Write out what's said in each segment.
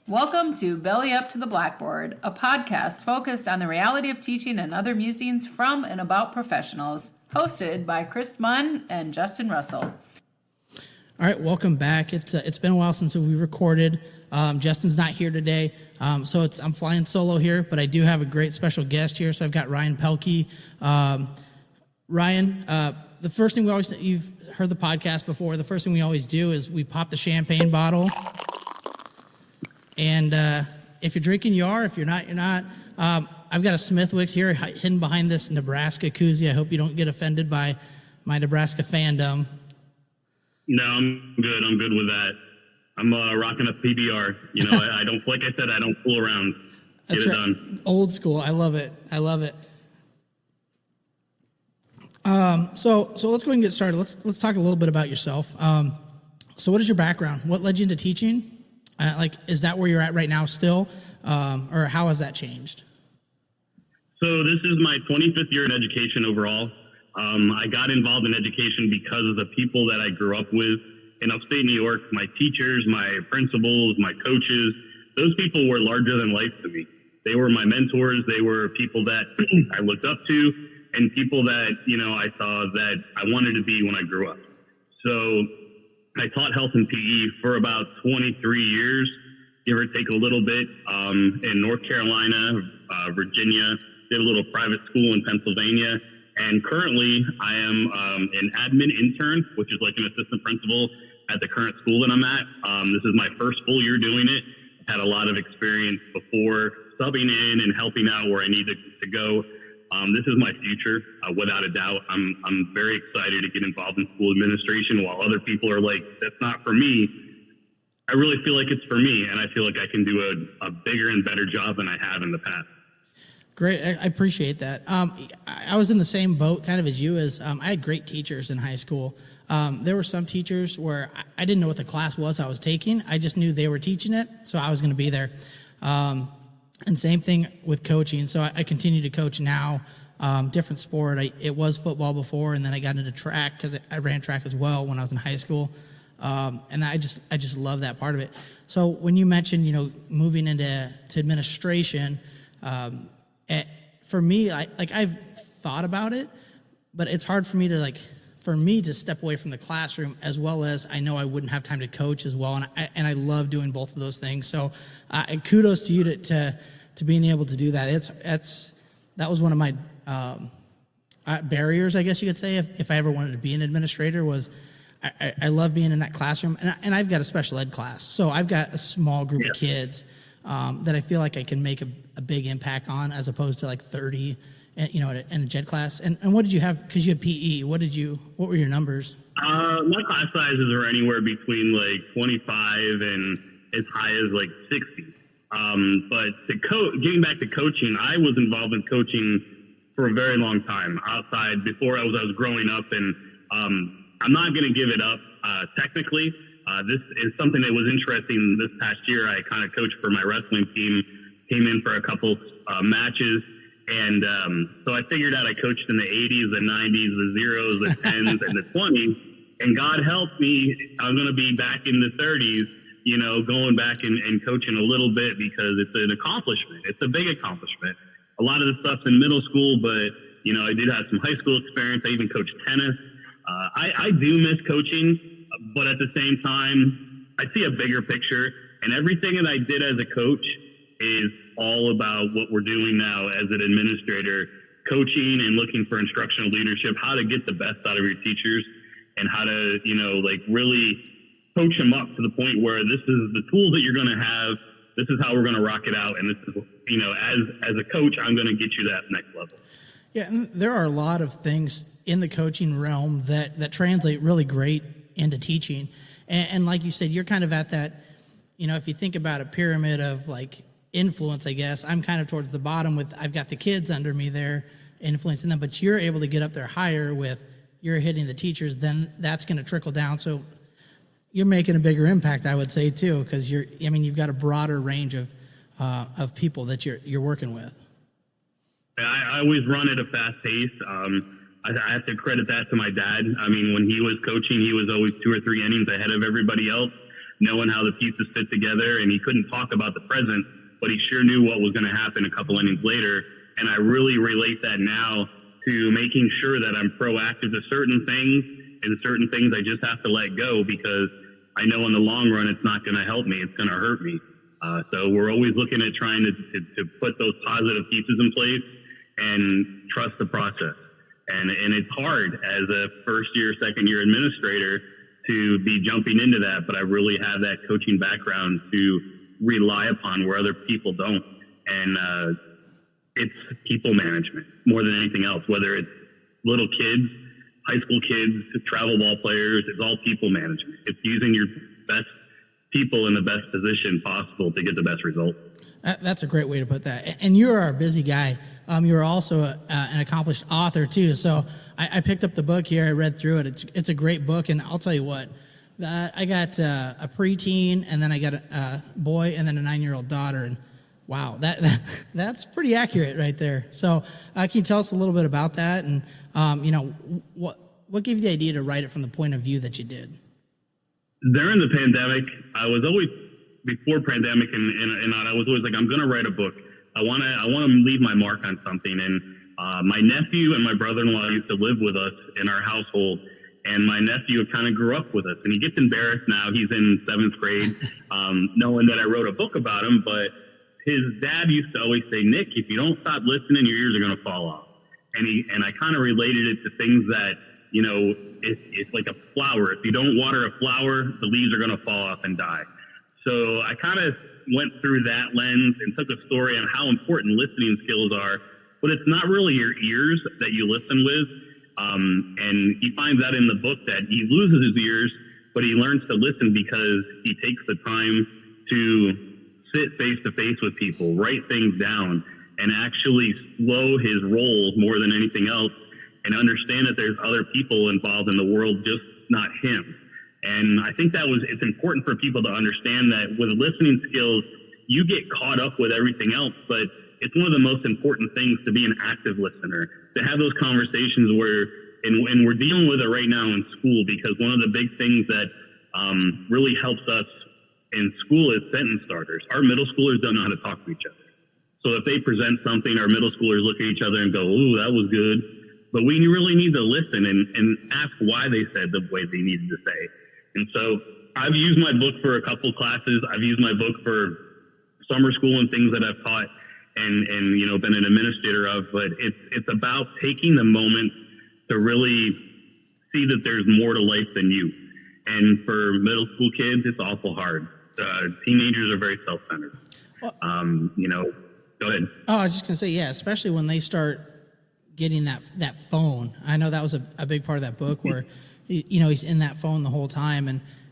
Welcome to Belly Up to the Blackboard, a podcast focused on the reality of teaching and other musings from and about professionals, hosted by Chris Munn and Justin Russell. All right, welcome back. It's been a while since we recorded. Justin's not here today, so I'm flying solo here, but I do have a great special guest here. So I've got Ryan Pelkey. Ryan, the first thing you've heard the podcast before. The first thing we always do is we pop the champagne bottle. And if you're drinking, you are. If you're not, you're not. I've got a Smithwick's here hidden behind this Nebraska koozie. I hope you don't get offended by my Nebraska fandom. No, I'm good. I'm good with that. I'm rocking a PBR. You know, I don't, like I said, I don't fool around. Get it done. Old school. I love it. I love it. So let's go ahead and get started. Let's talk a little bit about yourself. So what is your background? What led you into teaching? Is that where you're at right now still? Or how has that changed? So this is my 25th year in education overall. I got involved in education because of the people that I grew up with in upstate New York. My teachers, my principals, my coaches, those people were larger than life to me. They were my mentors. They were people that I looked up to and people that, I saw that I wanted to be when I grew up. So I taught health and PE for about 23 years, give or take a little bit, in North Carolina, Virginia, did a little private school in Pennsylvania. And currently I am an admin intern, which is like an assistant principal at the current school that I'm at. This is my first full year doing it. I've had a lot of experience before subbing in and helping out where I need to go. This is my future, without a doubt. I'm very excited to get involved in school administration while other people are like, that's not for me. I really feel like it's for me, and I feel like I can do a bigger and better job than I have in the past. Great. I appreciate that. I was in the same boat kind of as you I had great teachers in high school. There were some teachers where I didn't know what the class was I was taking. I just knew they were teaching it, so I was going to be there. And same thing with coaching. So I continue to coach now, different sport. It was football before, and then I got into track because I ran track as well when I was in high school. And I just love that part of it. So when you mentioned, moving into administration, for me, I've thought about it, but it's hard for me to step away from the classroom, as well as I know I wouldn't have time to coach as well. And I love doing both of those things. So kudos to you to being able to do that. That was one of my barriers, I guess you could say, if I ever wanted to be an administrator, was I love being in that classroom. And I've got a special ed class. So I've got a small group of kids that I feel like I can make a big impact on, as opposed to like 30 in a JED class. And what did you have? Because you had PE. What were your numbers? My class sizes are anywhere between like 25 and as high as like 60. But getting back to coaching, I was involved in coaching for a very long time outside before I was growing up. And I'm not going to give it up technically. This is something that was interesting this past year. I kind of coached for my wrestling team, came in for a couple matches. And so I figured out I coached in the 80s, the 90s, the zeros, the 10s, and the 20s. And God help me, I'm going to be back in the 30s, going back and coaching a little bit, because it's an accomplishment. It's a big accomplishment. A lot of the stuff's in middle school, but, I did have some high school experience. I even coached tennis. I do miss coaching, but at the same time, I see a bigger picture. And everything that I did as a coach is all about what we're doing now as an administrator, coaching and looking for instructional leadership, how to get the best out of your teachers and how to, really coach them up to the point where this is the tools that you're going to have. This is how we're going to rock it out. And this is, as a coach, I'm going to get you that next level. Yeah. And there are a lot of things in the coaching realm that translate really great into teaching. And like you said, you're kind of at that, if you think about a pyramid of like influence, I guess, I'm kind of towards the bottom I've got the kids under me there influencing them, but you're able to get up there higher you're hitting the teachers, then that's going to trickle down. So you're making a bigger impact, I would say, too, because you've got a broader range of people that you're working with. I always run at a fast pace. I have to credit that to my dad. I mean, when he was coaching, he was always 2 or 3 innings ahead of everybody else. knowing how the pieces fit together. And he couldn't talk about the present, but he sure knew what was going to happen a couple innings later. And I really relate that now to making sure that I'm proactive to certain things, and certain things I just have to let go because I know in the long run it's not going to help me. It's going to hurt me. So we're always looking at trying to put those positive pieces in place and trust the process. And it's hard as a first year, second year administrator to be jumping into that, but I really have that coaching background to rely upon where other people don't. And it's people management more than anything else, whether it's little kids, high school kids, travel ball players. It's all people management. It's using your best people in the best position possible to get the best result. That's a great way to put that. And you're a busy guy. You're also an accomplished author too. So I picked up the book here. I read through it. It's a great book. And I'll tell you what, I got a preteen, and then I got a boy, and then a 9-year-old daughter. And wow, that's pretty accurate right there. So can you tell us a little bit about that? And what gave you the idea to write it from the point of view that you did? During the pandemic, I was always, before pandemic and I was always like, I'm going to write a book. I want to leave my mark on something. And my nephew and my brother-in-law used to live with us in our household. And my nephew kind of grew up with us. And he gets embarrassed now. He's in 7th grade, knowing that I wrote a book about him. But his dad used to always say, Nick, if you don't stop listening, your ears are going to fall off. And I kind of related it to things that, it's like a flower. If you don't water a flower, the leaves are going to fall off and die. So I kind of went through that lens and took a story on how important listening skills are, but it's not really your ears that you listen with. And he finds out in the book that he loses his ears, but he learns to listen because he takes the time to sit face to face with people, write things down, and actually slow his roll more than anything else, and understand that there's other people involved in the world, just not him. And I think it's important for people to understand that with listening skills, you get caught up with everything else, but it's one of the most important things to be an active listener, to have those conversations where, and we're dealing with it right now in school, because one of the big things that really helps us in school is sentence starters. Our middle schoolers don't know how to talk to each other. So if they present something, our middle schoolers look at each other and go, ooh, that was good. But we really need to listen and ask why they said the way they needed to say. And so I've used my book for a couple classes. I've used my book for summer school and things that I've taught and been an administrator of. But it's about taking the moment to really see that there's more to life than you. And for middle school kids, it's awful hard. Teenagers are very self-centered. Well, go ahead. Oh, I was just going to say, yeah, especially when they start getting that phone. I know that was a big part of that book where, he's in that phone the whole time.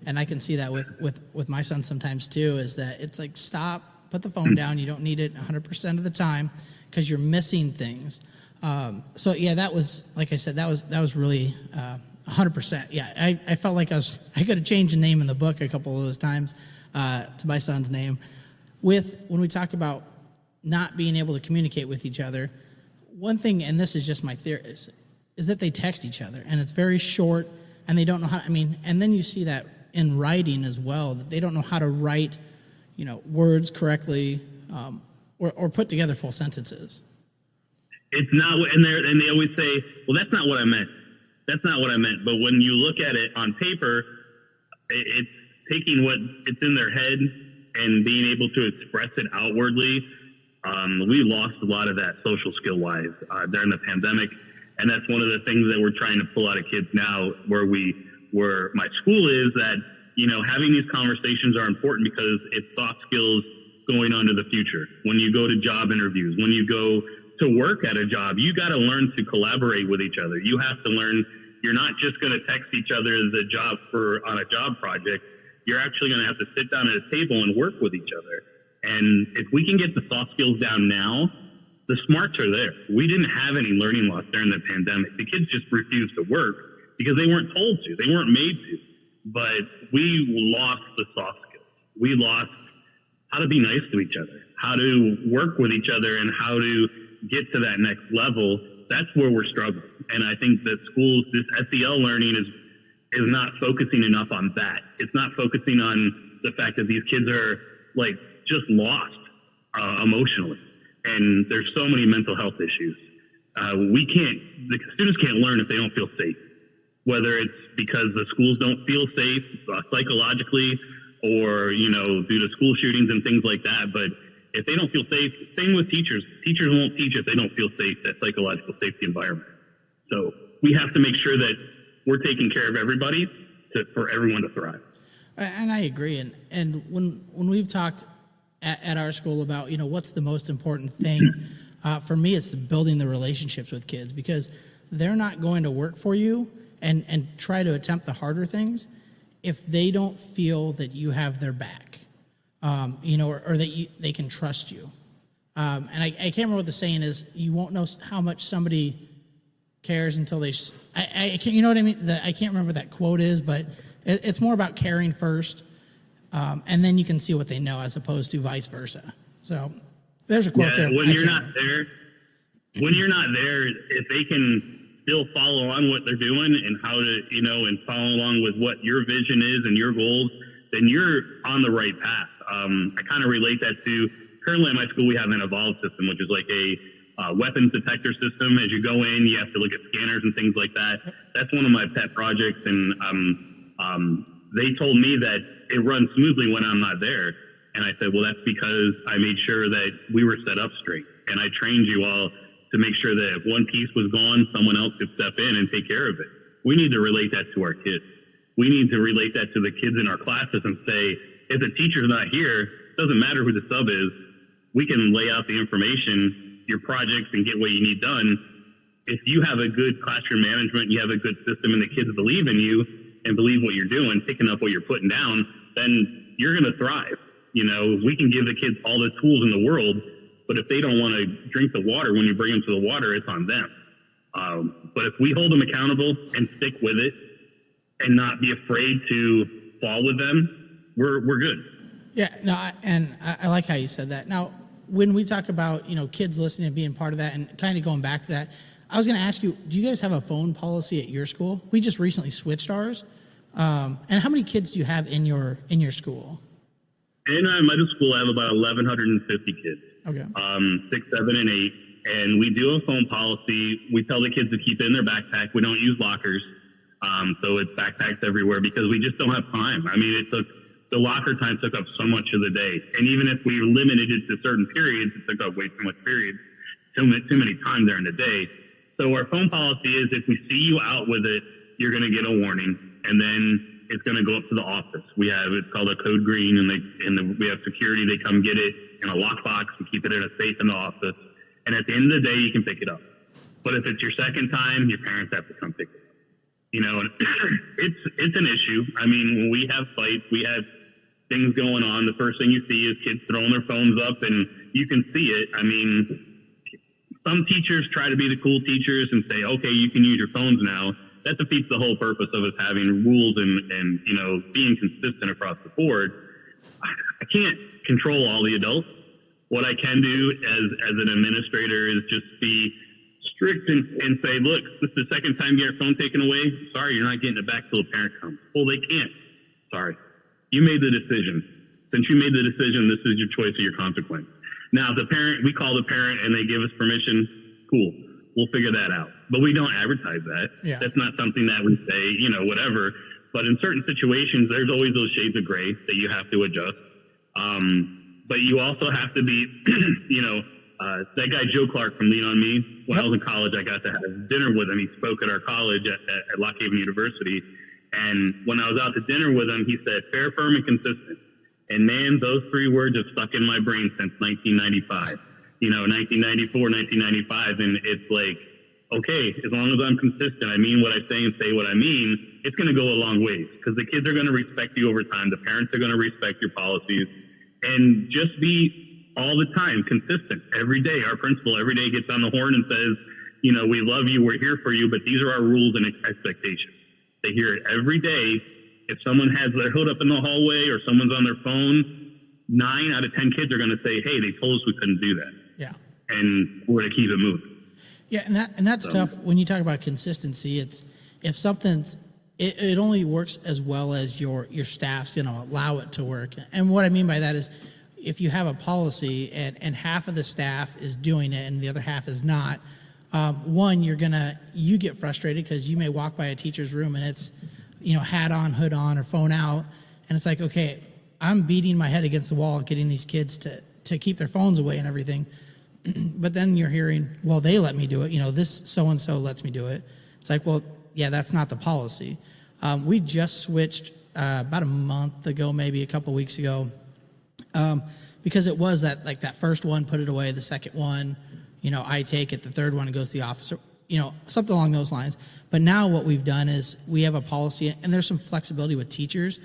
And I can see that with my son sometimes too, is that it's like, stop, put the phone down. You don't need it 100% of the time because you're missing things. So yeah, that was, like I said, that was really 100%. Yeah, I felt like I could have changed the name in the book a couple of those times to my son's name. When we talk about not being able to communicate with each other, one thing, and this is just my theory, is that they text each other, and it's very short, and they don't know how. And then you see that in writing as well, that they don't know how to write, words correctly, or put together full sentences. It's not, and they always say, "Well, that's not what I meant. That's not what I meant." But when you look at it on paper, it's taking what it's in their head and being able to express it outwardly. We lost a lot of that social skill wise during the pandemic. And that's one of the things that we're trying to pull out of kids now, where my school is, that, having these conversations are important because it's soft skills going on to the future. When you go to job interviews, when you go to work at a job, you got to learn to collaborate with each other. You have to learn, you're not just going to text each other the job on a job project. You're actually going to have to sit down at a table and work with each other. And if we can get the soft skills down now, the smarts are there. We didn't have any learning loss during the pandemic. The kids just refused to work because they weren't told to. They weren't made to. But we lost the soft skills. We lost how to be nice to each other, how to work with each other, and how to get to that next level. That's where we're struggling. And I think that schools, this SEL learning is not focusing enough on that. It's not focusing on the fact that these kids are like just lost emotionally, and there's so many mental health issues. The students can't learn if they don't feel safe, whether it's because the schools don't feel safe psychologically, or due to school shootings and things like that. But if they don't feel safe, same with teachers. Teachers won't teach if they don't feel safe, that psychological safety environment. So we have to make sure that we're taking care of everybody for everyone to thrive. And I agree. And when we've talked at our school about, what's the most important thing, for me, it's building the relationships with kids, because they're not going to work for you and try to attempt the harder things if they don't feel that you have their back, or that they can trust you. And I can't remember what the saying is. You won't know how much somebody cares until they. I can't. You know what I mean? I can't remember what that quote is, but it's more about caring first, and then you can see what they know, as opposed to vice versa. So there's a quote there. When you're not there, if they can still follow on what they're doing and how to, and follow along with what your vision is and your goals, then you're on the right path. I kind of relate that to, currently at my school, we have an evolved system, which is like a weapons detector system. As you go in, you have to look at scanners and things like that. That's one of my pet projects. And they told me that it runs smoothly when I'm not there. And I said, well, that's because I made sure that we were set up straight. And I trained you all to make sure that if one piece was gone, someone else could step in and take care of it. We need to relate that to our kids. We need to relate that to the kids in our classes and say, if the teacher's not here, it doesn't matter who the sub is, we can lay out the information, your projects, and get what you need done. If you have a good classroom management, you have a good system, and the kids believe in you and believe what you're doing, picking up what you're putting down, then you're going to thrive. We can give the kids all the tools in the world, but if they don't want to drink the water when you bring them to the water, it's on them. But if we hold them accountable and stick with it and not be afraid to fall with them, we're good. Yeah, no, I like how you said that. Now, when we talk about, kids listening and being part of that and kind of going back to that, I was going to ask you, do you guys have a phone policy at your school? We just recently switched ours. And how many kids do you have in your school? In my middle school, I have about 1,150 kids. Okay. 6, 7, and 8. And we do a phone policy. We tell the kids to keep it in their backpack. We don't use lockers. So it's backpacks everywhere because we just don't have time. I mean, the locker time took up so much of the day. And even if we limited it to certain periods, it took up way too much periods, too many times during the day. So our phone policy is if we see you out with it, you're going to get a warning. And then it's going to go up to the office. It's called a code green, and we have security. They come get it in a lockbox. We keep it in a safe in the office. And at the end of the day, you can pick it up. But if it's your second time, your parents have to come pick it up. And it's an issue. I mean, when we have fights, we have things going on. The first thing you see is kids throwing their phones up, and you can see it. I mean, some teachers try to be the cool teachers and say, okay, you can use your phones now. That defeats the whole purpose of us having rules and being consistent across the board. I can't control all the adults. What I can do as an administrator is just be strict and say, look, this is the second time you get your phone taken away. Sorry, you're not getting it back till the parent comes. Well, they can't. Sorry. You made the decision. Since you made the decision, this is your choice or your consequence. Now, we call the parent and they give us permission. Cool. We'll figure that out. But we don't advertise that. Yeah. That's not something that we say, whatever. But in certain situations, there's always those shades of gray that you have to adjust. But you also have to be, that guy Joe Clark from Lean On Me, when I was in college, I got to have dinner with him. He spoke at our college at Lock Haven University. And when I was out to dinner with him, he said, fair, firm, and consistent. And man, those 3 words have stuck in my brain since 1995. 1994, 1995. And it's like, okay, as long as I'm consistent, I mean what I say and say what I mean, it's going to go a long ways because the kids are going to respect you over time. The parents are going to respect your policies. And just be all the time consistent every day. Our principal every day gets on the horn and says, we love you, we're here for you, but these are our rules and expectations. They hear it every day. If someone has their hood up in the hallway or someone's on their phone, 9 out of 10 kids are going to say, hey, they told us we couldn't do that. Yeah. And we're going to keep it moving. Yeah, and that's tough when you talk about consistency. It's if something's it only works as well as your staff's going to allow it to work. And what I mean by that is, if you have a policy and half of the staff is doing it and the other half is not, one, you get frustrated because you may walk by a teacher's room and it's, hat on, hood on, or phone out, and it's like, okay, I'm beating my head against the wall getting these kids to keep their phones away and everything. But then you're hearing, well, they let me do it. This so-and-so lets me do it. It's like, well, yeah, that's not the policy. We just switched about a month ago, maybe a couple weeks ago, because it was that first one, put it away, the second one, I take it, the third one, it goes to the office, or, something along those lines. But now what we've done is we have a policy, and there's some flexibility with teachers,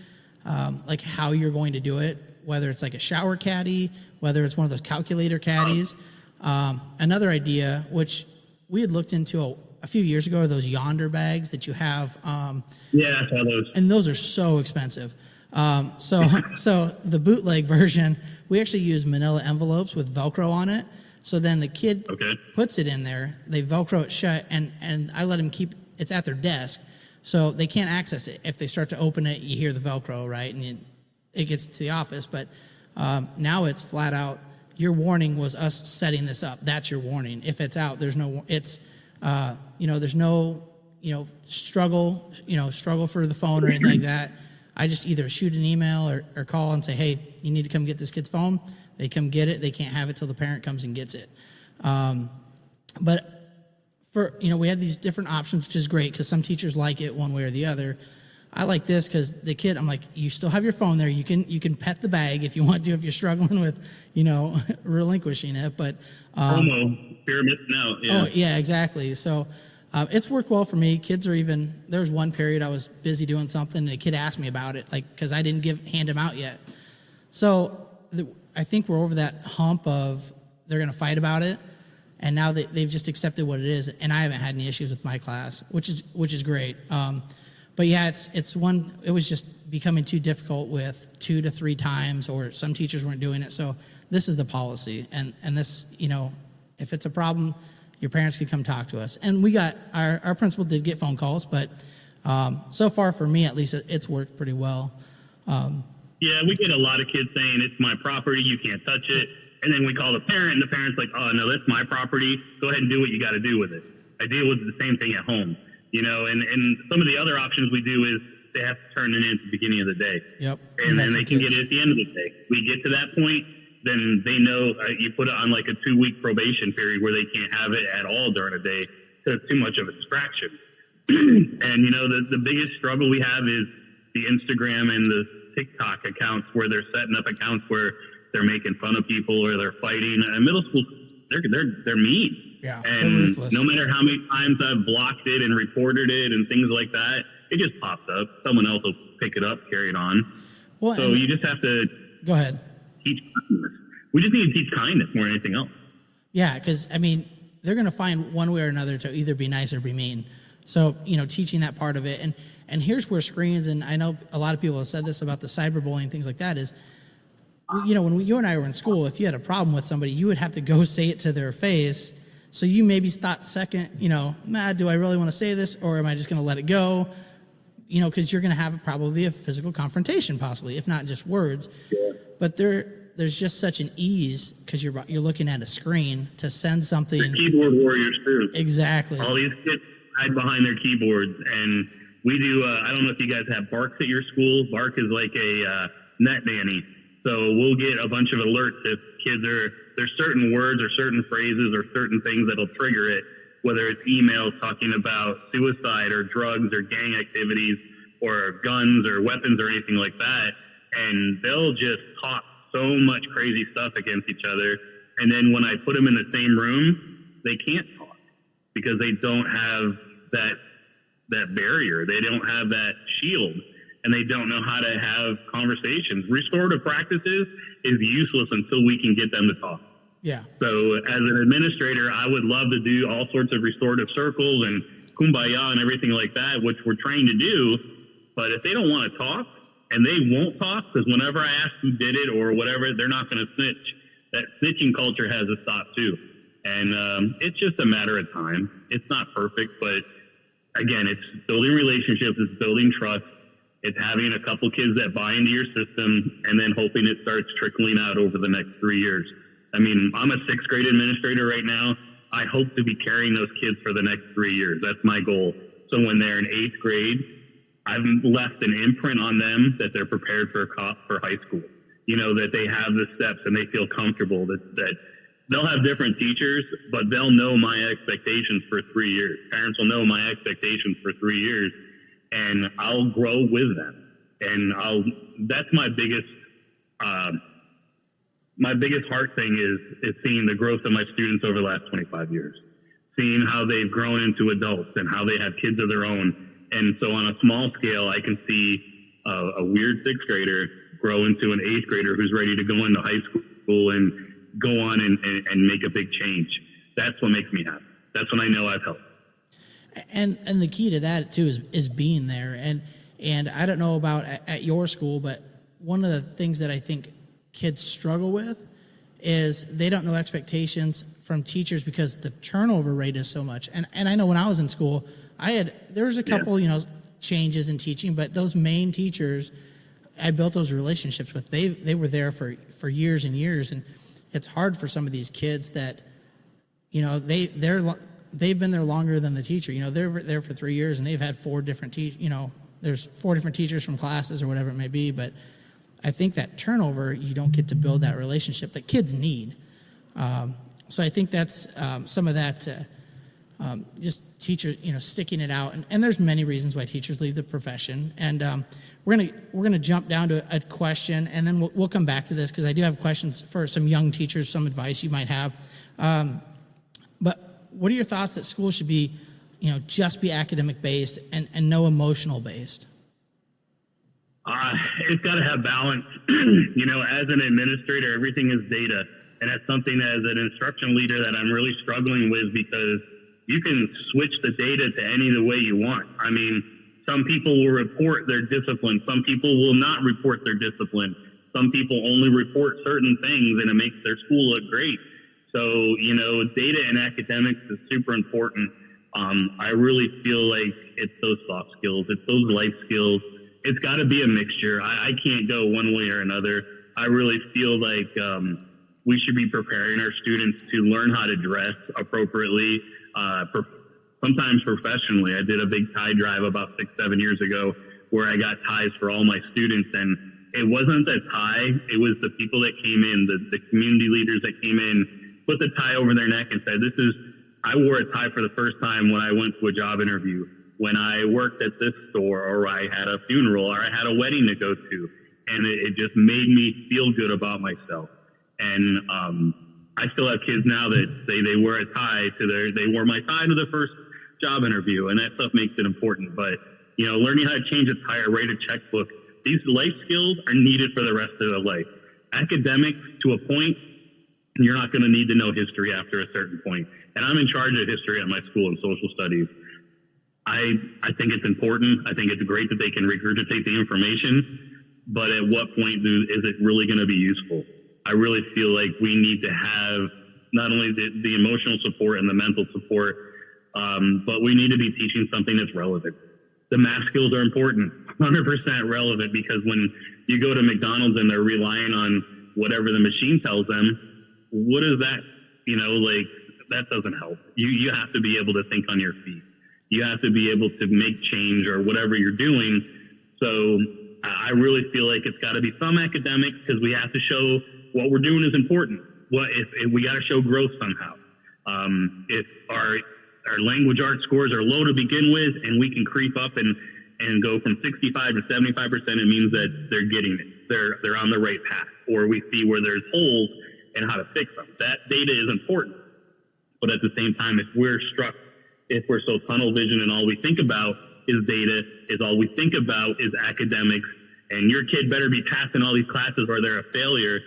like how you're going to do it, whether it's like a shower caddy, whether it's one of those calculator caddies. Another idea, which we had looked into a few years ago, are those Yonder bags that you have. Yeah, I saw those. And those are so expensive. So the bootleg version, we actually use manila envelopes with Velcro on it. So then the kid puts it in there, they Velcro it shut, and I let them keep, it's at their desk, so they can't access it. If they start to open it, you hear the Velcro, right? And it gets to the office. But now it's flat out, your warning was us setting this up. That's your warning. If it's out, there's no, there's no, struggle for the phone or anything like that. I just either shoot an email or call and say, hey, you need to come get this kid's phone. They come get it. They can't have it till the parent comes and gets it. But for, we have these different options, which is great because some teachers like it one way or the other. I like this because the kid, I'm like, you still have your phone there. You can pet the bag if you want to, if you're struggling with, relinquishing it. But fear of missing out. Yeah. Oh, yeah, exactly. So it's worked well for me. Kids are even, there was one period I was busy doing something and a kid asked me about it, because I didn't hand him out yet. So I think we're over that hump of they're going to fight about it. And now they've just accepted what it is. And I haven't had any issues with my class, which is great. But yeah, it was just becoming too difficult with 2 to 3 times, or some teachers weren't doing it. So this is the policy. And this, if it's a problem, your parents can come talk to us. And we got, our principal did get phone calls, but so far for me, at least, it's worked pretty well. Yeah, we get a lot of kids saying, it's my property, you can't touch it. And then we call the parent, and the parent's like, oh, no, that's my property. Go ahead and do what you got to do with it. I deal with the same thing at home, and some of the other options we do is they have to turn it in at the beginning of the day. Yep. And then they can get it at the end of the day. We get to that point, then they know you put it on like a 2-week probation period where they can't have it at all during a day because it's too much of a distraction. And, the biggest struggle we have is the Instagram and the TikTok accounts where they're setting up accounts where they're making fun of people or they're fighting. And middle school, they're mean. Yeah, and no matter how many times I've blocked it and reported it and things like that, it just pops up. Someone else will pick it up, carry it on. Well, so you just have to go ahead. Teach kindness. We just need to teach kindness more than anything else. Yeah, because they're going to find one way or another to either be nice or be mean. So teaching that part of it, and here's where screens, and I know a lot of people have said this about the cyberbullying, things like that, is, when you and I were in school, if you had a problem with somebody, you would have to go say it to their face. So you maybe thought second, do I really want to say this, or am I just going to let it go? Because you're going to have probably a physical confrontation, possibly, if not just words. Yeah. But there's just such an ease because you're looking at a screen to send something. They're keyboard warriors too. Exactly. All these kids hide behind their keyboards, and we do. I don't know if you guys have Barks at your school. Bark is like a net nanny. So we'll get a bunch of alerts if kids there's certain words or certain phrases or certain things that'll trigger it, whether it's emails talking about suicide or drugs or gang activities or guns or weapons or anything like that. And they'll just talk so much crazy stuff against each other. And then when I put them in the same room, they can't talk because they don't have that barrier. They don't have that shield. And they don't know how to have conversations. Restorative practices is useless until we can get them to talk. Yeah. So as an administrator, I would love to do all sorts of restorative circles and kumbaya and everything like that, which we're trained to do. But if they don't want to talk, and they won't talk, because whenever I ask who did it or whatever, they're not going to snitch. That snitching culture has to stop too. And it's just a matter of time. It's not perfect, but again, it's building relationships, it's building trust, it's having a couple kids that buy into your system, and then hoping it starts trickling out over the next 3 years. I mean, I'm a sixth grade administrator right now. I hope to be carrying those kids for the next 3 years. That's my goal. So when they're in eighth grade, I've left an imprint on them that they're prepared for high school. You know, that they have the steps and they feel comfortable, that they'll have different teachers, but they'll know my expectations for 3 years. Parents will know my expectations for 3 years, and I'll grow with them. And that's my biggest heart thing is seeing the growth of my students over the last 25 years, seeing how they've grown into adults and how they have kids of their own. And so on a small scale, I can see a weird sixth grader grow into an eighth grader who's ready to go into high school and go on and make a big change. That's what makes me happy. That's when I know I've helped. And the key to that too is being there. And I don't know about at your school, but one of the things that I think kids struggle with is they don't know expectations from teachers because the turnover rate is so much. And I know when I was in school, there was a couple, changes in teaching, but those main teachers I built those relationships with. They were there for years and years. And it's hard for some of these kids that, they've been there longer than the teacher. They're there for 3 years and they've had four different there's four different teachers from classes or whatever it may be. But I think that turnover, you don't get to build that relationship that kids need. So I think that's some of that, just teachers, sticking it out. And there's many reasons why teachers leave the profession. And we're gonna jump down to a question, and then we'll come back to this because I do have questions for some young teachers, some advice you might have. But what are your thoughts that schools should be, just be academic based and no emotional based? It's got to have balance. As an administrator, everything is data. And that's something as an instruction leader that I'm really struggling with, because you can switch the data to any the way you want. I mean, some people will report their discipline. Some people will not report their discipline. Some people only report certain things, and it makes their school look great. So, data and academics is super important. I really feel like it's those soft skills. It's those life skills. It's got to be a mixture. I can't go one way or another. I really feel like we should be preparing our students to learn how to dress appropriately, sometimes professionally. I did a big tie drive about 6-7 years ago where I got ties for all my students, and it wasn't the tie, it was the people that came in, the community leaders that came in, put the tie over their neck and said, I wore a tie for the first time when I went to a job interview, when I worked at this store, or I had a funeral, or I had a wedding to go to, and it just made me feel good about myself. And I still have kids now that say they wear a tie they wore my tie to the first job interview, and that stuff makes it important. But, learning how to change a tie or write a checkbook, these life skills are needed for the rest of their life. Academics, to a point, you're not going to need to know history after a certain point. And I'm in charge of history at my school in social studies. I think it's important. I think it's great that they can regurgitate the information, but at what point is it really going to be useful? I really feel like we need to have not only the emotional support and the mental support, but we need to be teaching something that's relevant. The math skills are important, 100% relevant, because when you go to McDonald's and they're relying on whatever the machine tells them, what is that? That doesn't help. You have to be able to think on your feet. You have to be able to make change or whatever you're doing. So I really feel like it's got to be some academics, because we have to show what we're doing is important. If we got to show growth somehow. If our language arts scores are low to begin with, and we can creep up and go from 65 to 75%, it means that they're getting it. They're on the right path. Or we see where there's holes and how to fix them. That data is important. But at the same time, if we're so tunnel vision and all we think about is data, is all we think about is academics, and your kid better be passing all these classes or they're a failure,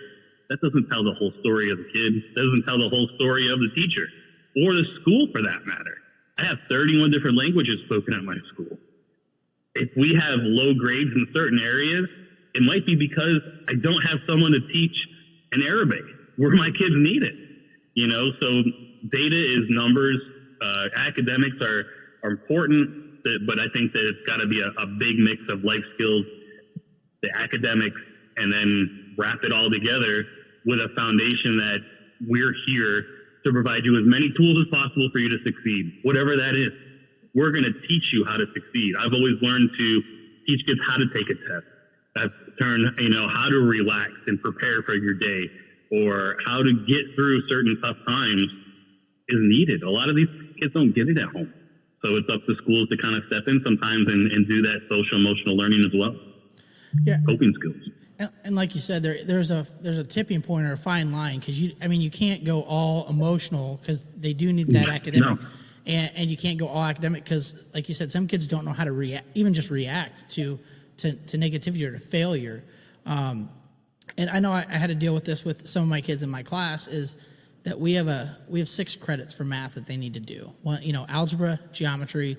that doesn't tell the whole story of the kid. That doesn't tell the whole story of the teacher or the school, for that matter. I have 31 different languages spoken at my school. If we have low grades in certain areas, it might be because I don't have someone to teach in Arabic where my kids need it. So data is numbers. Academics are important. but I think that it's got to be a big mix of life skills, the academics, and then wrap it all together with a foundation that we're here to provide you as many tools as possible for you to succeed, whatever that is. We're going to teach you how to succeed. I've always learned to teach kids how to take a test. That's how to relax and prepare for your day, or how to get through certain tough times is needed. A lot of these kids don't get it at home. So it's up to schools to kind of step in sometimes and do that social emotional learning as well. Yeah. Coping skills. And like you said, there's a tipping point or a fine line, because you can't go all emotional, because they do need that academic. No. And you can't go all academic because, like you said, some kids don't know how to react to negativity or to failure. And I know I had to deal with this with some of my kids in my class, is that we have 6 credits for math that they need to do. Well, algebra, geometry,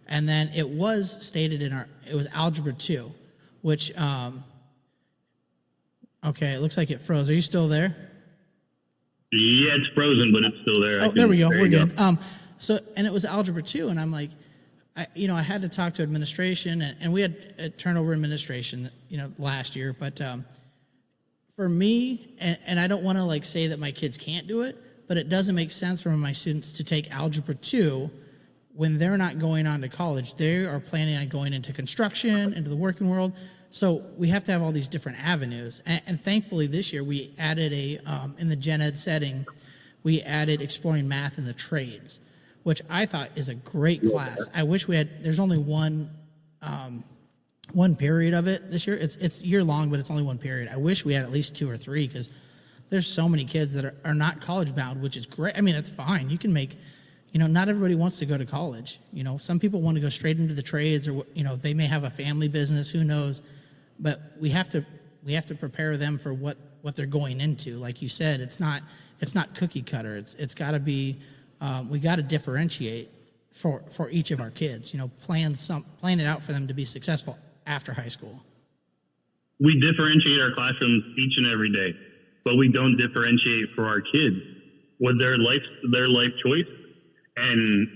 and then it was stated it was algebra 2, which, okay, it looks like it froze. Are you still there? Yeah, it's frozen, but it's still there. Oh, there we go. We're good. And it was algebra 2, and I'm like, I had to talk to administration, and we had a turnover administration, last year. But for me, and I don't want to say that my kids can't do it, but it doesn't make sense for my students to take algebra 2 when they're not going on to college. They are planning on going into construction, into the working world. So we have to have all these different avenues. And thankfully this year we added in the gen ed setting, we added exploring math in the trades, which I thought is a great class. I wish there's only one period of it this year. It's year long, but it's only one period. I wish we had at least 2 or 3, because there's so many kids that are not college bound, which is great. I mean, that's fine. You can make, not everybody wants to go to college. Some people want to go straight into the trades, or, they may have a family business, who knows? But we have to prepare them for what they're going into. Like you said, it's not cookie cutter. It's got to be, we got to differentiate for each of our kids. Plan it out for them to be successful after high school. We differentiate our classrooms each and every day, but we don't differentiate for our kids with their life choice. And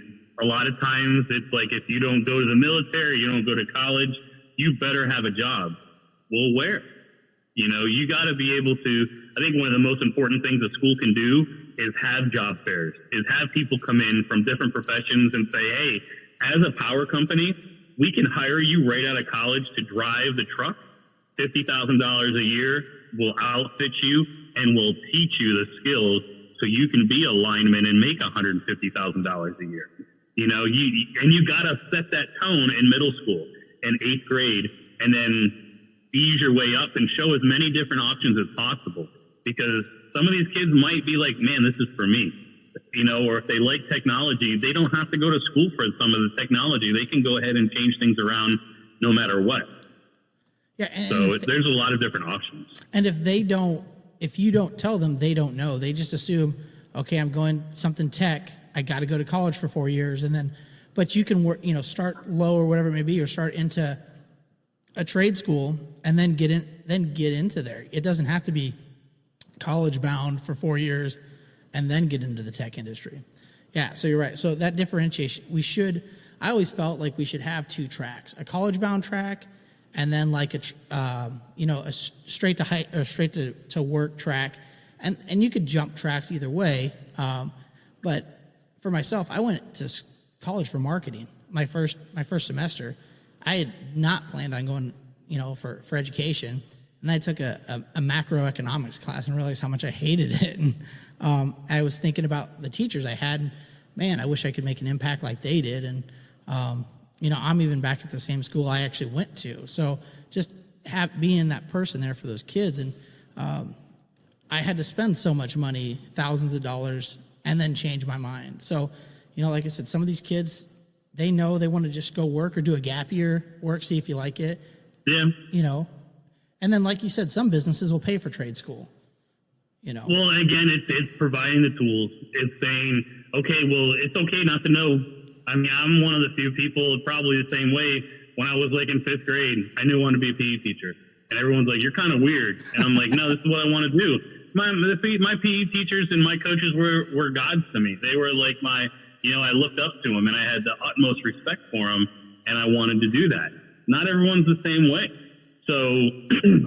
a lot of times it's like, if you don't go to the military, you don't go to college, you better have a job. Well, where? You got to be able to, I think one of the most important things a school can do is have job fairs, is have people come in from different professions and say, hey, as a power company, we can hire you right out of college to drive the truck. $50,000 a year, we'll outfit you, and we'll teach you the skills so you can be a lineman and make $150,000 a year. You got to set that tone in middle school and 8th grade, and then ease your way up and show as many different options as possible, because some of these kids might be like, man, this is for me, or if they like technology, they don't have to go to school for some of the technology. They can go ahead and change things around no matter what. Yeah. So there's a lot of different options. And if you don't tell them, they don't know. They just assume, okay, I'm going something tech, I got to go to college for 4 years. But you can work, start low or whatever it may be, or start into a trade school and then get into there. It doesn't have to be college bound for 4 years and then get into the tech industry. Yeah, so you're right. So that differentiation, I always felt like we should have 2 tracks, a college bound track, and then like a straight to high or straight to work track. And you could jump tracks either way. But for myself, I went to college for marketing. My first semester, I had not planned on going, for education. And I took a macroeconomics class and realized how much I hated it. And I was thinking about the teachers I had, and man, I wish I could make an impact like they did. And, I'm even back at the same school I actually went to. So just being that person there for those kids. And I had to spend so much money, thousands of dollars, and then change my mind. So, like I said, some of these kids, they know they want to just go work or do a gap year, see if you like it. Yeah. And then, like you said, some businesses will pay for trade school. Well, again, it's providing the tools. It's saying, okay, well, it's okay not to know. I mean, I'm one of the few people, probably the same way. When I was like in 5th grade, I knew I wanted to be a PE teacher. And everyone's like, you're kind of weird. And I'm like, no, this is what I want to do. My PE teachers and my coaches were gods to me. They were like I looked up to them, and I had the utmost respect for them. and I wanted to do that. Not everyone's the same way. So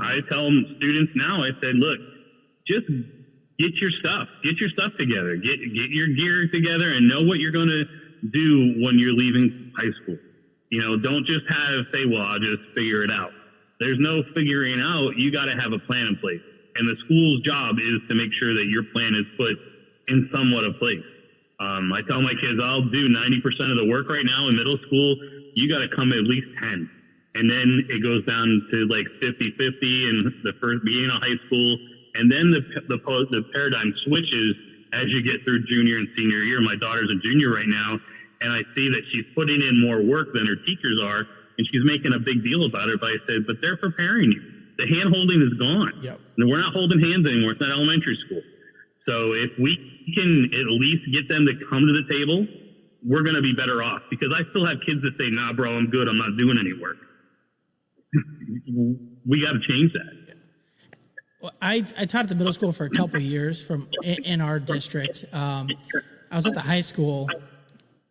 I tell students now, I said, look, just get your stuff together, get your gear together, and know what you're going to do when you're leaving high school. Don't just say, well, I'll just figure it out. There's no figuring out. You got to have a plan in place. And the school's job is to make sure that your plan is put in somewhat of place. I tell my kids, I'll do 90% of the work right now in middle school. You got to come at least 10. And then it goes down to like 50-50 in the first beginning of high school. And then the paradigm switches as you get through junior and senior year. My daughter's a junior right now, and I see that she's putting in more work than her teachers are, and she's making a big deal about it. But I said, but they're preparing you. The hand holding is gone. Yep. And we're not holding hands anymore. It's not elementary school. So if we can at least get them to come to the table, we're going to be better off. Because I still have kids that say, nah, bro, I'm good. I'm not doing any work. We got to change that. Well, I taught at the middle school for a couple of years in our district. I was at the high school.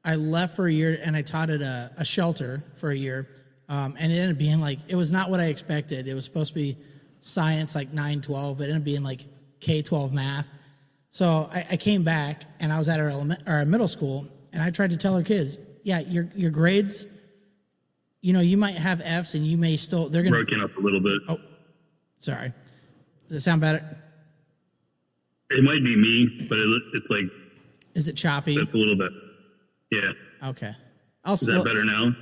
I left for a year and I taught at a shelter for a year. And it ended up being like, it was not what I expected. It was supposed to be science, like 9-12, but it ended up being like K-12 math. So I came back and I was at our middle school and I tried to tell our kids, yeah, your grades, you might have Fs and you may still, they're going to. Broken up a little bit. Oh, sorry. Does it sound better? It might be me, but it's like. Is it choppy? It's a little bit. Yeah. Okay. Is that better now?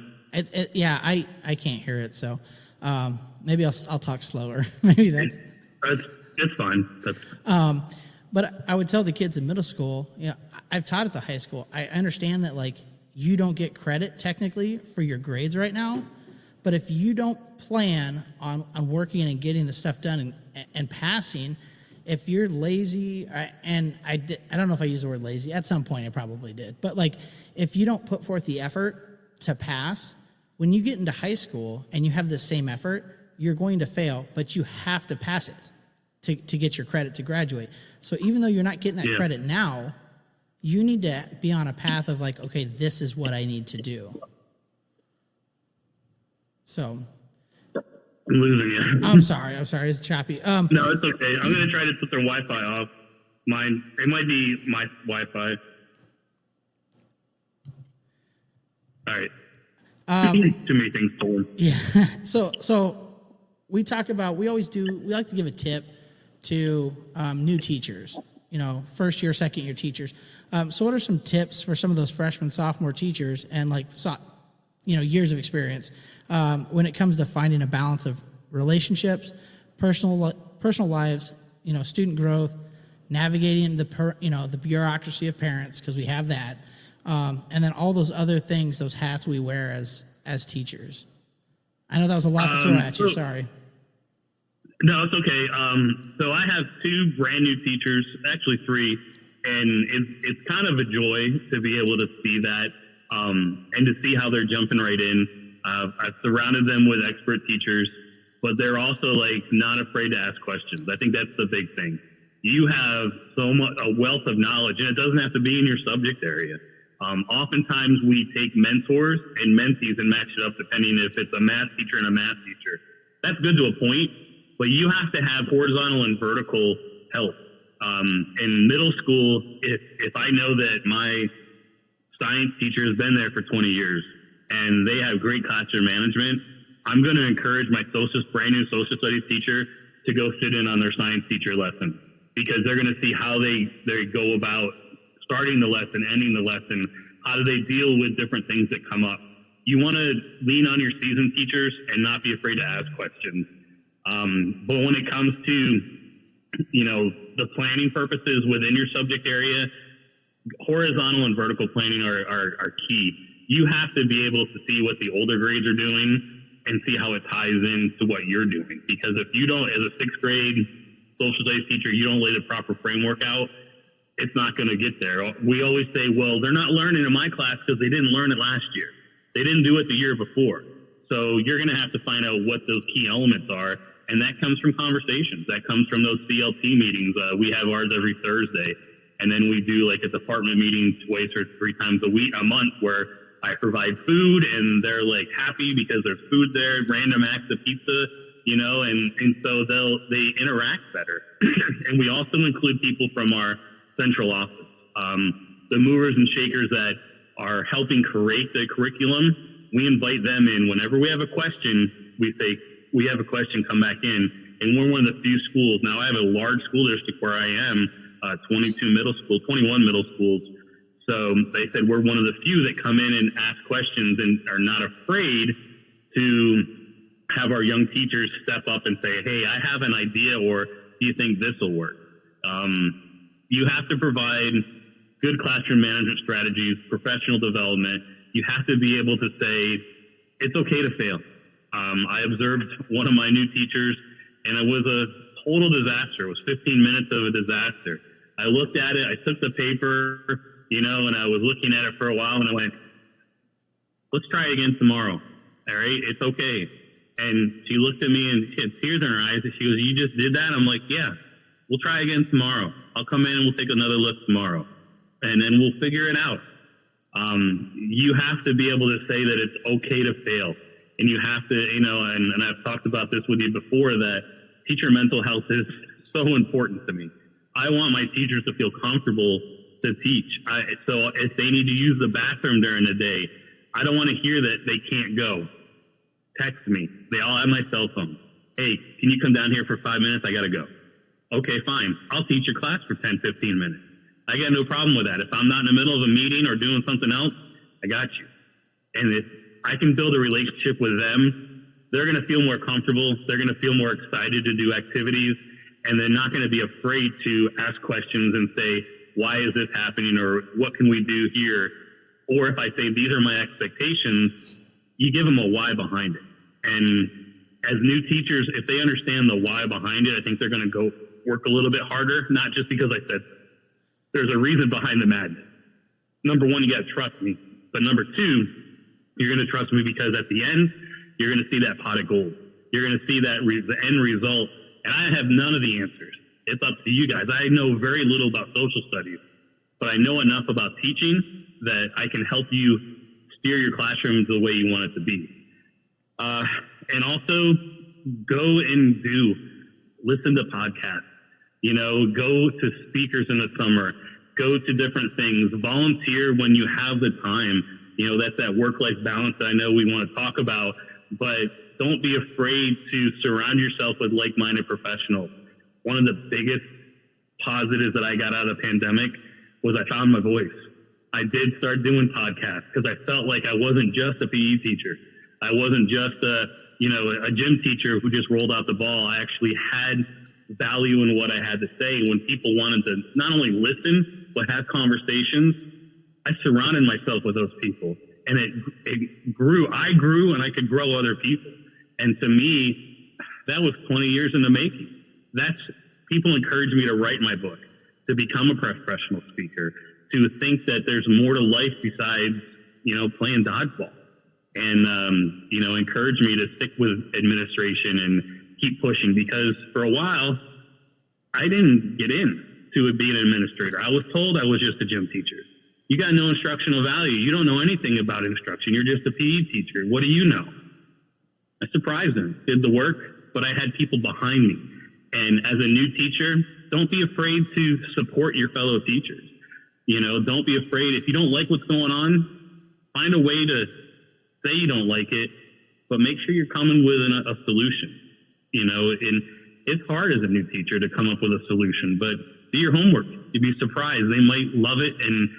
Yeah, I can't hear it, so maybe I'll talk slower. Maybe It's fine. But I would tell the kids in middle school, I've taught at the high school. I understand that like you don't get credit technically for your grades right now, but if you don't plan on working and getting the stuff done and passing, if you're lazy, and I don't know if I use the word lazy. At some point I probably did, but like if you don't put forth the effort to pass, when you get into high school and you have the same effort, you're going to fail, but you have to pass it to get your credit to graduate. So even though you're not getting that credit now, you need to be on a path of like, okay, this is what I need to do. So I'm losing you. I'm sorry. It's choppy. No, it's okay. I'm going to try to put their Wi-Fi off. It might be my Wi-Fi. All right. Too many things stolen. Yeah. So we like to give a tip to new teachers, first year, second year teachers. So what are some tips for some of those freshman, sophomore teachers and years of experience when it comes to finding a balance of relationships, personal lives, student growth, navigating the bureaucracy of parents, because we have that, and then all those other things, those hats we wear as teachers. I know that was a lot to throw at you. Sorry. No, it's okay. So I have 2 brand new teachers, actually 3, and it's kind of a joy to be able to see that and to see how they're jumping right in. I've surrounded them with expert teachers, but they're also not afraid to ask questions. I think that's the big thing. You have a wealth of knowledge, and it doesn't have to be in your subject area. Oftentimes we take mentors and mentees and match it up depending if it's a math teacher and a math teacher. That's good to a point, but you have to have horizontal and vertical help. In middle school, if I know that my science teacher has been there for 20 years and they have great classroom management, I'm going to encourage my brand new social studies teacher to go sit in on their science teacher lesson, because they're going to see how they go about starting the lesson, ending the lesson. How do they deal with different things that come up? You want to lean on your seasoned teachers and not be afraid to ask questions. But when it comes to, the planning purposes within your subject area, horizontal and vertical planning are key. You have to be able to see what the older grades are doing and see how it ties into what you're doing. Because if you don't, as a 6th grade social studies teacher, you don't lay the proper framework out, it's not going to get there. We always say, well, they're not learning in my class because they didn't learn it last year. They didn't do it the year before. So you're going to have to find out what those key elements are. And that comes from conversations. That comes from those CLT meetings. We have ours every Thursday. And then we do a department meeting twice or 3 times a month, where I provide food and they're like happy because there's food there, random acts of pizza, and so they interact better. And we also include people from our central office, the movers and shakers that are helping create the curriculum. We invite them in whenever we have a question. We say, we have a question, come back in. And we're one of the few schools. Now I have a large school district where I am, 21 middle schools. So they said we're one of the few that come in and ask questions and are not afraid to have our young teachers step up and say, hey, I have an idea, or do you think this will work? You have to provide good classroom management strategies, professional development. You have to be able to say, it's okay to fail. I observed one of my new teachers, and it was a total disaster. It was 15 minutes of a disaster. I looked at it, I took the paper, and I was looking at it for a while, and I went, let's try it again tomorrow. All right, it's okay. And she looked at me, and she had tears in her eyes, and she goes, you just did that? I'm like, yeah, we'll try again tomorrow. I'll come in and we'll take another look tomorrow, and then we'll figure it out. You have to be able to say that it's okay to fail. And you have to, and I've talked about this with you before, that teacher mental health is so important to me. I want my teachers to feel comfortable to teach. So if they need to use the bathroom during the day, I don't want to hear that they can't go. Text me. They all have my cell phone. Hey, can you come down here for 5 minutes? I got to go. Okay, fine. I'll teach your class for 10, 15 minutes. I got no problem with that. If I'm not in the middle of a meeting or doing something else, I got you. And if I can build a relationship with them, they're going to feel more comfortable. They're going to feel more excited to do activities, and they're not going to be afraid to ask questions and say, why is this happening, or what can we do here? Or if I say, these are my expectations, you give them a why behind it. And as new teachers, if they understand the why behind it, I think they're going to go work a little bit harder, not just because I said, there's a reason behind the madness. Number one, you got to trust me. But number two, you're going to trust me because at the end, you're going to see that pot of gold. You're going to see that the end result. And I have none of the answers. It's up to you guys. I know very little about social studies, but I know enough about teaching that I can help you steer your classroom the way you want it to be. And also go and listen to podcasts, go to speakers in the summer, go to different things, volunteer when you have the time. That's that work-life balance that I know we want to talk about, but don't be afraid to surround yourself with like-minded professionals. One of the biggest positives that I got out of the pandemic was I found my voice. I did start doing podcasts because I felt like I wasn't just a PE teacher. I wasn't just a gym teacher who just rolled out the ball. I actually had value in what I had to say. When people wanted to not only listen, but have conversations, I surrounded myself with those people, and it grew. I grew, and I could grow other people. And to me, that was 20 years in the making. People encouraged me to write my book, to become a professional speaker, to think that there's more to life besides, playing dodgeball, and, encouraged me to stick with administration and keep pushing, because for a while, I didn't get in to being an administrator. I was told I was just a gym teacher. You got no instructional value. You don't know anything about instruction. You're just a PE teacher. What do you know? I surprised them, did the work, but I had people behind me. And as a new teacher, don't be afraid to support your fellow teachers. Don't be afraid. If you don't like what's going on, find a way to say you don't like it, but make sure you're coming with a solution. And it's hard as a new teacher to come up with a solution, but do your homework. You'd be surprised. They might love it, and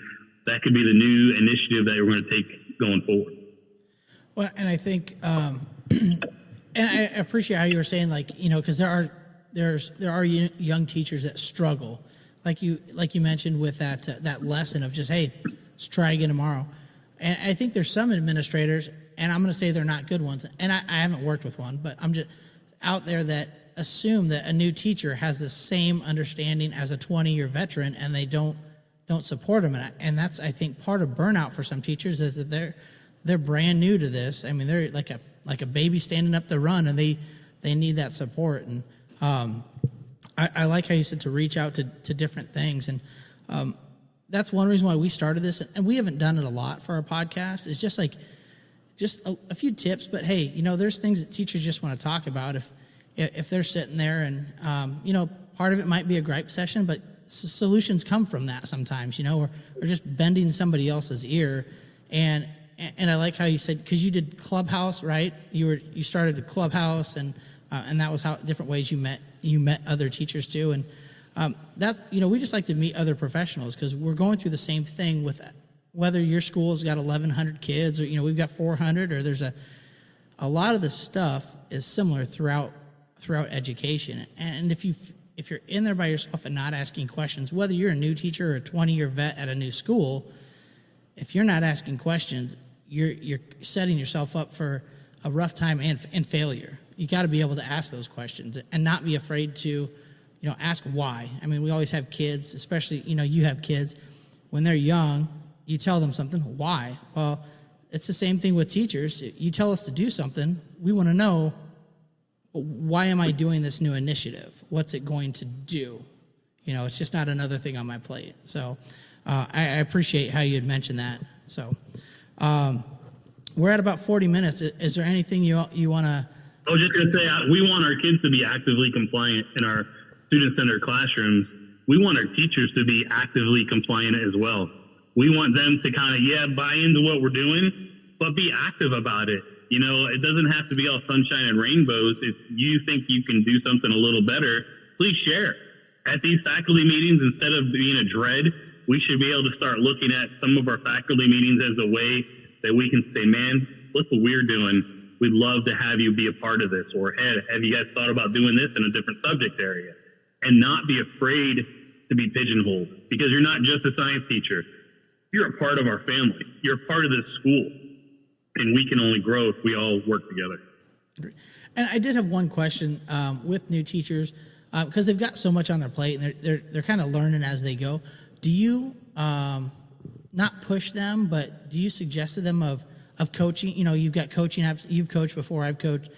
that could be the new initiative that we're going to take going forward. Well, and I think, and I appreciate how you were saying, because there are young teachers that struggle, like you mentioned with that lesson of just, hey, let's try again tomorrow. And I think there's some administrators, and I'm going to say they're not good ones, and I haven't worked with one, but I'm just out there that assume that a new teacher has the same understanding as a 20-year veteran, and they don't support them. And that's, I think, part of burnout for some teachers is that they're brand new to this. I mean, they're like a baby standing up to run, and they need that support. And I like how you said to reach out to different things. And that's one reason why we started this, and we haven't done it a lot for our podcast. It's just a few tips, but hey, there's things that teachers just want to talk about if they're sitting there, and part of it might be a gripe session, but solutions come from that sometimes, or just bending somebody else's ear. And I like how you said, because you did Clubhouse, right? You started a Clubhouse, and that was how different ways you met other teachers too. And that's, we just like to meet other professionals, because we're going through the same thing with whether your school's got 1,100 kids, or we've got 400, or there's a lot of the stuff is similar throughout education. And if you're in there by yourself and not asking questions, whether you're a new teacher or a 20-year vet at a new school, if you're not asking questions, you're setting yourself up for a rough time and failure. You got to be able to ask those questions and not be afraid to, ask why. I mean, we always have kids, especially, you have kids. When they're young, you tell them something, why? Well, it's the same thing with teachers. You tell us to do something, we want to know, why am I doing this new initiative? What's it going to do? It's just not another thing on my plate. So I appreciate how you had mentioned that. So we're at about 40 minutes. Is there anything you want to? I was just going to say, we want our kids to be actively compliant in our student-centered classrooms. We want our teachers to be actively compliant as well. We want them to kind of, buy into what we're doing, but be active about it. It doesn't have to be all sunshine and rainbows. If you think you can do something a little better, please share. At these faculty meetings, instead of being a dread, we should be able to start looking at some of our faculty meetings as a way that we can say, man, look what we're doing. We'd love to have you be a part of this. Or, hey, have you guys thought about doing this in a different subject area? And not be afraid to be pigeonholed, because you're not just a science teacher. You're a part of our family. You're a part of this school. And we can only grow if we all work together. And I did have one question with new teachers, because they've got so much on their plate, and they're kind of learning as they go. Do you not push them, but do you suggest to them of coaching? You've got coaching apps. You've coached before. I've coached.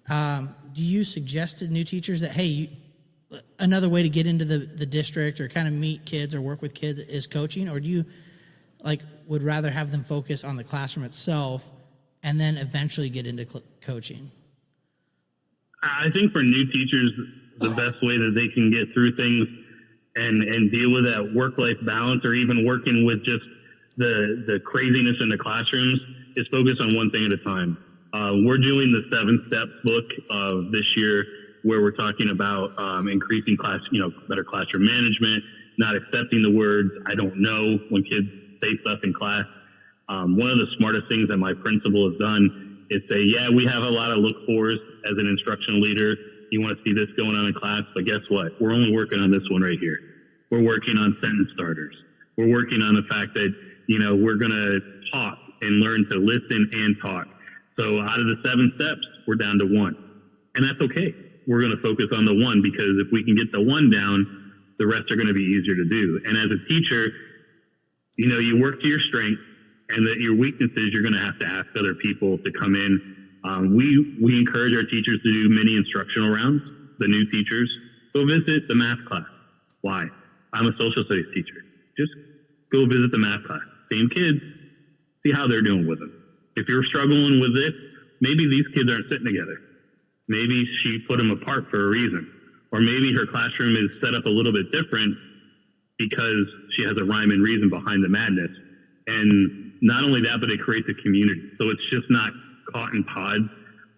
Do you suggest to new teachers that, hey, another way to get into the district or kind of meet kids or work with kids is coaching, or do you would rather have them focus on the classroom itself and then eventually get into coaching? I think for new teachers, the best way that they can get through things and deal with that work-life balance, or even working with just the craziness in the classrooms, is focus on one thing at a time. We're doing the 7 Steps book this year, where we're talking about increasing better classroom management, not accepting the words "I don't know" when kids say stuff in class. One of the smartest things that my principal has done is say, we have a lot of look-fors as an instructional leader. You want to see this going on in class, but guess what? We're only working on this one right here. We're working on sentence starters. We're working on the fact that, we're going to talk and learn to listen and talk. So out of the 7 steps, we're down to 1. And that's okay. We're going to focus on the 1, because if we can get the 1 down, the rest are going to be easier to do. And as a teacher, you work to your strengths, and that your weaknesses, you're going to have to ask other people to come in. We encourage our teachers to do mini instructional rounds. The new teachers, go visit the math class. Why? I'm a social studies teacher. Just go visit the math class. Same kids, see how they're doing with them. If you're struggling with this, maybe these kids aren't sitting together. Maybe she put them apart for a reason. Or maybe her classroom is set up a little bit different because she has a rhyme and reason behind the madness. And not only that, but it creates a community. So it's just not caught in pods,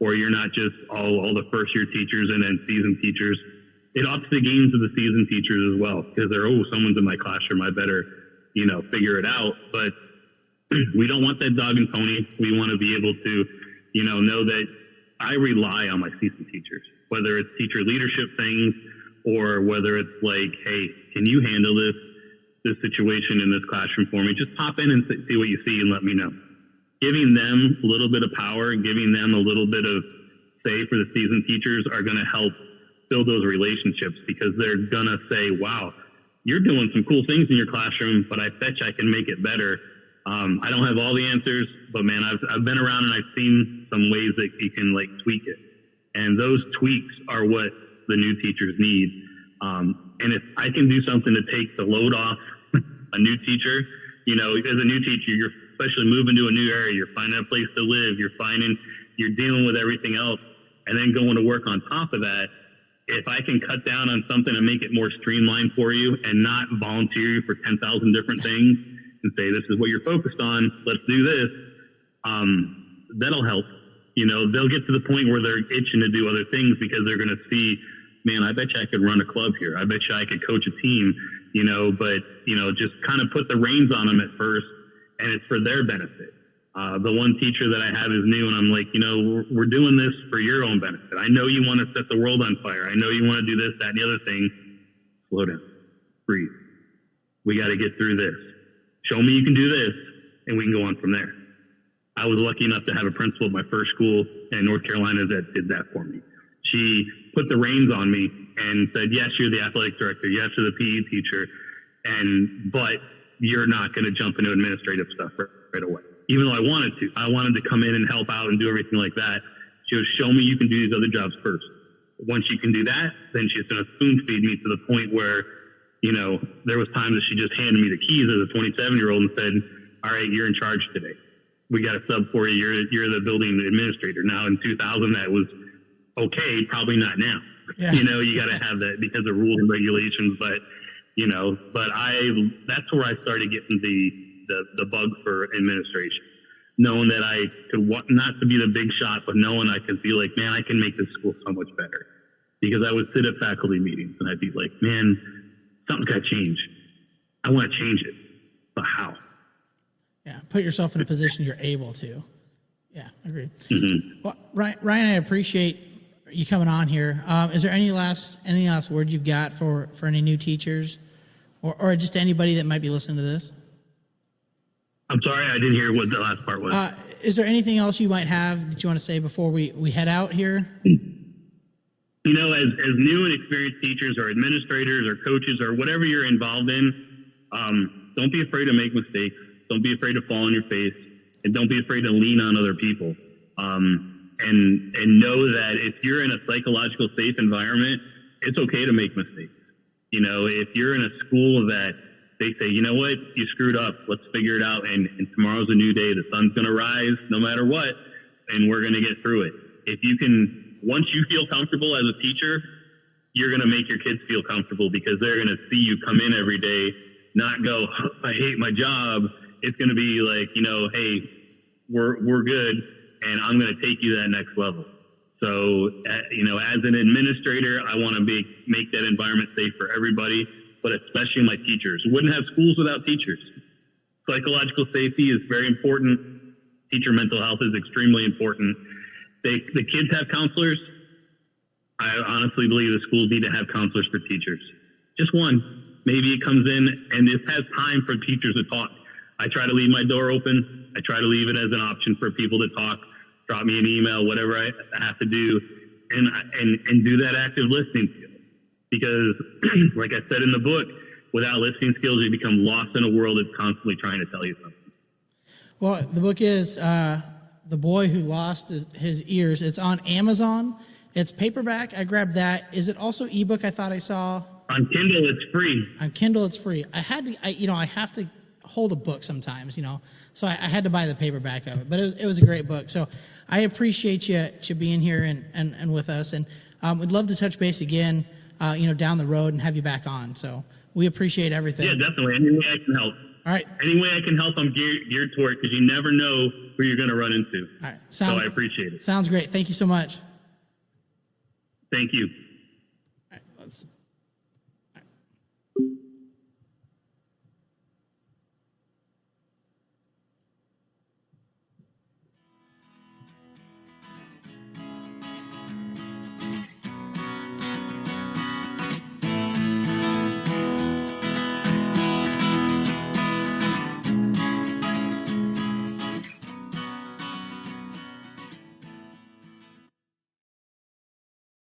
or you're not just all the first year teachers and then seasoned teachers. It ups the games of the seasoned teachers as well, because they're, someone's in my classroom, I better, figure it out. But we don't want that dog and pony. We want to be able to, know that I rely on my seasoned teachers, whether it's teacher leadership things, or whether it's like, hey, can you handle this situation in this classroom for me? Just pop in and see what you see and let me know. Giving them a little bit of power and giving them a little bit of say for the seasoned teachers are going to help build those relationships, because they're going to say, wow, you're doing some cool things in your classroom, but I bet you I can make it better. I don't have all the answers, but man, I've been around and I've seen some ways that you can tweak it. And those tweaks are what the new teachers need. And if I can do something to take the load off A new teacher, you know, as a new teacher, you're especially moving to a new area, you're finding a place to live, you're dealing with everything else, and then going to work on top of that. If I can cut down on something and make it more streamlined for you and not volunteer you for 10,000 different things and say, this is what you're focused on, let's do this, that'll help. You know, they'll get to the point where they're itching to do other things because they're going to see, man, I bet you I could run a club here. I bet you I could coach a team, you know, but, you know, just kind of put the reins on them at first, and it's for their benefit. The one teacher that I have is new, and I'm like, you know, we're doing this for your own benefit. I know you want to set the world on fire. I know you want to do this, that, and the other thing. Slow down. Breathe. We got to get through this. Show me you can do this, and we can go on from there. I was lucky enough to have a principal at my first school in North Carolina that did that for me. She put the reins on me and said, yes, you're the athletic director. Yes, you're the PE teacher. But you're not going to jump into administrative stuff right away. Even though I wanted to come in and help out and do everything like that. She goes, show me you can do these other jobs first. Once you can do that, then she's going to spoon feed me to the point where, you know, there was times that she just handed me the keys as a 27-year-old and said, all right, you're in charge today. We got a sub for you. You're the building administrator. Now in 2000, that was okay. Probably not now. Yeah. You know, you got to have that because of rules and regulations. But, you know, that's where I started getting the bug for administration, knowing that I could not to be the big shot, but knowing I could be like, man, I can make this school so much better. Because I would sit at faculty meetings and I'd be like, man, something's got to change. I want to change it, but how? Yeah, put yourself in a position you're able to. Yeah, agreed. Mm-hmm. Well, Ryan, I appreciate you coming on here. Is there any last words you've got for any new teachers, or just anybody that might be listening to this? I'm sorry, I didn't hear what the last part was. Is there anything else you might have that you want to say before we head out here? You know, as new and experienced teachers or administrators or coaches or whatever you're involved in, don't be afraid to make mistakes. Don't be afraid to fall on your face, and don't be afraid to lean on other people. And know that if you're in a psychological safe environment, it's okay to make mistakes. You know, if you're in a school that they say, you know what, you screwed up, let's figure it out, and tomorrow's a new day, the sun's going to rise no matter what, and we're going to get through it. If you can, once you feel comfortable as a teacher, you're going to make your kids feel comfortable because they're going to see you come in every day, not go, I hate my job. It's going to be like, you know, hey, we're good, and I'm going to take you to that next level. So, you know, as an administrator, I want to make that environment safe for everybody, but especially my teachers. Wouldn't have schools without teachers. Psychological safety is very important. Teacher mental health is extremely important. The kids have counselors. I honestly believe the schools need to have counselors for teachers. Just one. Maybe it comes in and it has time for teachers to talk. I try to leave my door open. I try to leave it as an option for people to talk, drop me an email, whatever I have to do, and do that active listening skill. Because, like I said in the book, without listening skills, you become lost in a world that's constantly trying to tell you something. Well, the book is The Boy Who Lost His Ears. It's on Amazon. It's paperback. I grabbed that. Is it also ebook? I thought I saw. On Kindle, it's free. On Kindle, it's free. I have to hold a book sometimes, so I had to buy the paperback of it. But it was a great book. So I appreciate you being here and with us, and we'd love to touch base again, down the road and have you back on. So we appreciate everything. Yeah, definitely. Any way I can help. All right. Any way I can help, I'm geared toward it because you never know who you're going to run into. All right. So I appreciate it. Sounds great. Thank you so much. Thank you.